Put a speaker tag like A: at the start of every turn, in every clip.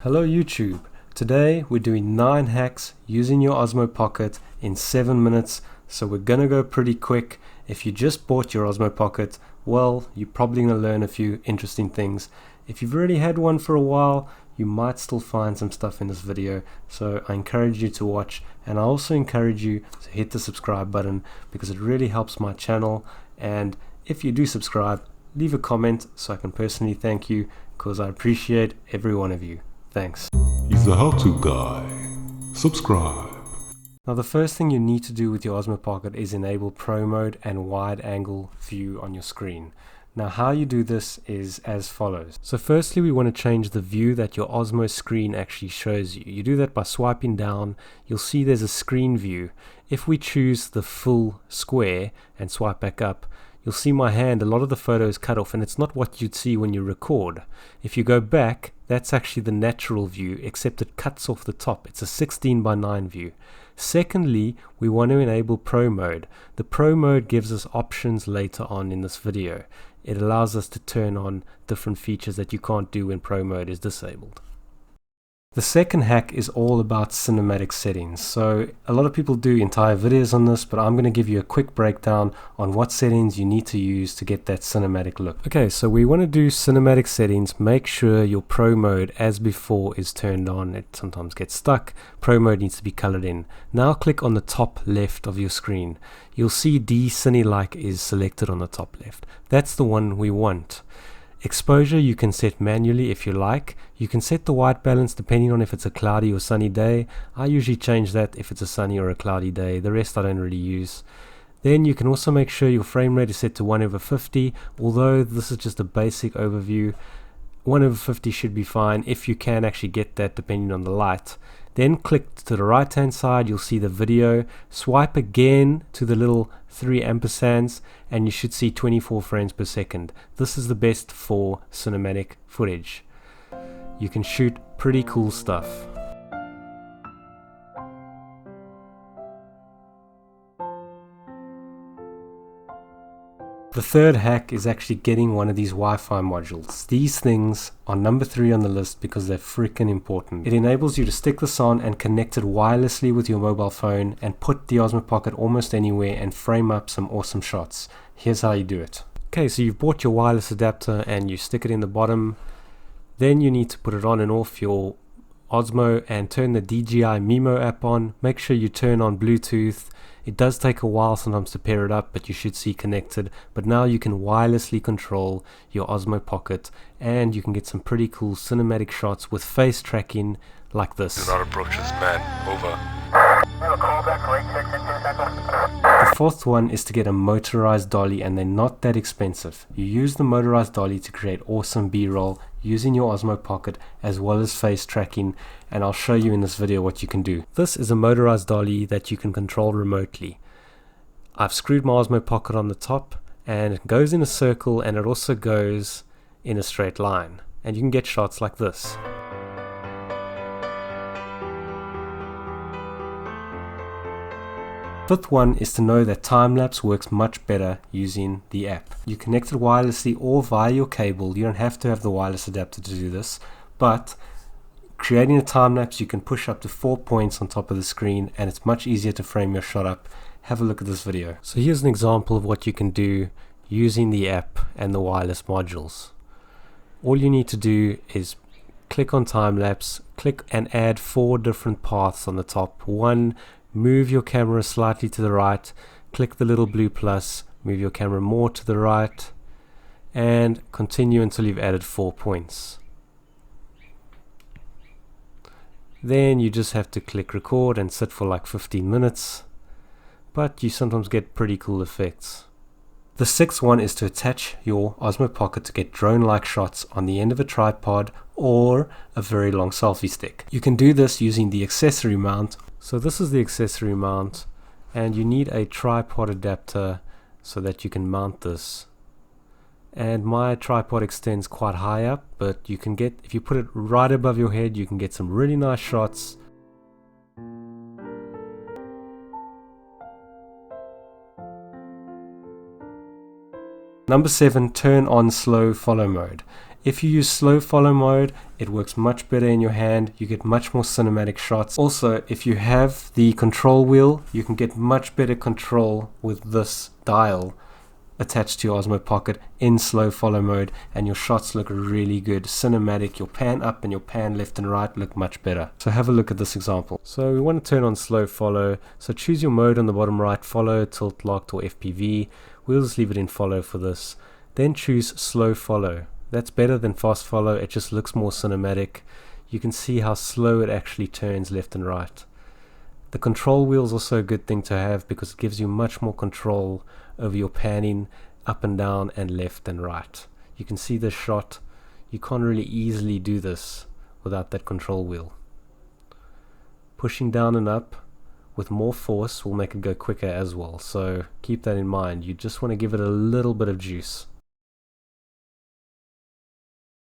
A: Hello YouTube, today we're doing 9 hacks using your Osmo Pocket in 7 minutes, so we're gonna go pretty quick. If you just bought your Osmo Pocket, well, you're probably gonna learn a few interesting things. If you've already had one for a while, you might still find some stuff in this video, so I encourage you to watch, and I also encourage you to hit the subscribe button because it really helps my channel. And if you do subscribe, leave a comment so I can personally thank you, because I appreciate every one of you. Thanks.
B: He's the how-to guy. Subscribe.
A: Now the first thing you need to do with your Osmo Pocket is enable Pro Mode and wide angle view on your screen. Now how you do this is as follows. So firstly we want to change the view that your Osmo screen actually shows you. You do that by swiping down. You'll see there's a screen view. If we choose the full square and swipe back up, you'll see my hand, a lot of the photo is cut off, and it's not what you'd see when you record. If you go back, that's actually the natural view, except it cuts off the top. It's a 16:9 view. Secondly, we want to enable Pro Mode. The Pro Mode gives us options later on in this video. It allows us to turn on different features that you can't do when Pro Mode is disabled. The second hack is all about cinematic settings. So a lot of people do entire videos on this, but I'm going to give you a quick breakdown on what settings you need to use to get that cinematic look. Okay, so we want to do cinematic settings. Make sure your Pro Mode, as before, is turned on. It sometimes gets stuck. Pro Mode needs to be colored in. Now click on the top left of your screen. You'll see Cine Like is selected on the top left. That's the one we want. Exposure you can set manually if you like. You can set the white balance depending on if it's a cloudy or sunny day. I usually change that if it's a sunny or a cloudy day. The rest I don't really use. Then you can also make sure your frame rate is set to 1/50, although this is just a basic overview. 1/50 should be fine if you can actually get that depending on the light. Then click to the right hand side, you'll see the video. Swipe again to the little 3 ampersands and you should see 24 frames per second. This is the best for cinematic footage. You can shoot pretty cool stuff. The third hack is actually getting one of these Wi-Fi modules. These things are number 3 on the list because they're freaking important. It enables you to stick this on and connect it wirelessly with your mobile phone and put the Osmo Pocket almost anywhere and frame up some awesome shots. Here's how you do it. Okay, so you've bought your wireless adapter and you stick it in the bottom. Then you need to put it on and off your Osmo and turn the DJI Mimo app on. Make sure you turn on Bluetooth. It does take a while sometimes to pair it up, but you should see connected. But now you can wirelessly control your Osmo Pocket and you can get some pretty cool cinematic shots with face tracking like this.
C: Do not approach this man. Over.
A: The fourth one is to get a motorized dolly, and they're not that expensive. You use the motorized dolly to create awesome B-roll using your Osmo Pocket as well as face tracking, and I'll show you in this video what you can do. This is a motorized dolly that you can control remotely. I've screwed my Osmo Pocket on the top and it goes in a circle and it also goes in a straight line, and you can get shots like this. Fifth one is to know that Timelapse works much better using the app. You connect it wirelessly or via your cable. You don't have to have the wireless adapter to do this, but creating a time-lapse, you can push up to 4 points on top of the screen and it's much easier to frame your shot up. Have a look at this video. So here's an example of what you can do using the app and the wireless modules. All you need to do is click on time-lapse, click and add 4 different paths on the top. 1, move your camera slightly to the right, click the little blue plus, move your camera more to the right, and continue until you've added 4 points. Then you just have to click record and sit for like 15 minutes, but you sometimes get pretty cool effects. The sixth one is to attach your Osmo Pocket to get drone-like shots on the end of a tripod or a very long selfie stick. You can do this using the accessory mount. So this is the accessory mount, and you need a tripod adapter so that you can mount this. And my tripod extends quite high up, but you can get, if you put it right above your head, you can get some really nice shots. Number 7, turn on slow follow mode. If you use slow follow mode, it works much better in your hand. You get much more cinematic shots. Also, if you have the control wheel, you can get much better control with this dial attached to your Osmo Pocket in slow follow mode, and your shots look really good, cinematic. Your pan up and your pan left and right look much better. So have a look at this example. So we want to turn on slow follow, so choose your mode on the bottom right, follow, tilt, locked, or FPV. We'll just leave it in follow for this. Then choose slow follow. That's better than fast follow, it just looks more cinematic. You can see how slow it actually turns left and right. The control wheel is also a good thing to have because it gives you much more control over your panning up and down and left and right. You can see this shot. You can't really easily do this without that control wheel. Pushing down and up with more force will make it go quicker as well, so keep that in mind. You just want to give it a little bit of juice.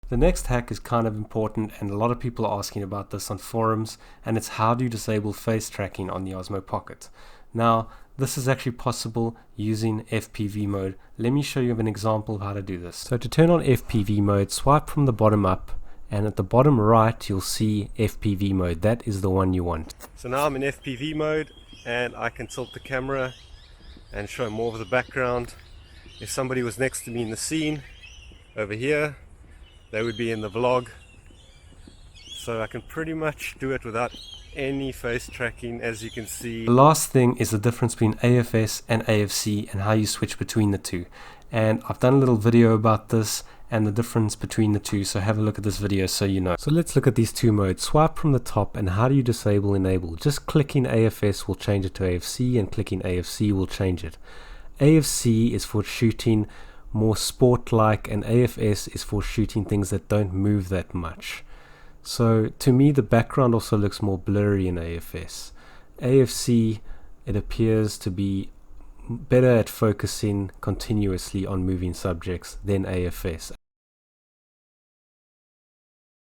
A: The next hack is kind of important, and a lot of people are asking about this on forums, and it's how do you disable face tracking on the Osmo Pocket. Now, this is actually possible using FPV mode. Let me show you an example of how to do this. So to turn on FPV mode, swipe from the bottom up, and at the bottom right you'll see FPV mode. That is the one you want. So now I'm in FPV mode, and I can tilt the camera and show more of the background. If somebody was next to me in the scene over here, they would be in the vlog, so I can pretty much do it without any face tracking, as you can see. The last thing is the difference between AFS and AFC and how you switch between the two, and I've done a little video about this and the difference between the two, so have a look at this video so you know. So let's look at these two modes. Swipe from the top, and how do you disable enable? Just clicking AFS will change it to AFC, and clicking AFC will change it. AFC is for shooting more sport-like, and AFS is for shooting things that don't move that much. So to me the background also looks more blurry in AFS. AFC, it appears to be better at focusing continuously on moving subjects than AFS.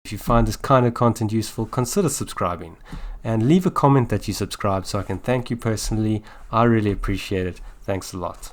A: If you find this kind of content useful, consider subscribing and leave a comment that you subscribed so I can thank you personally. I really appreciate it. Thanks a lot.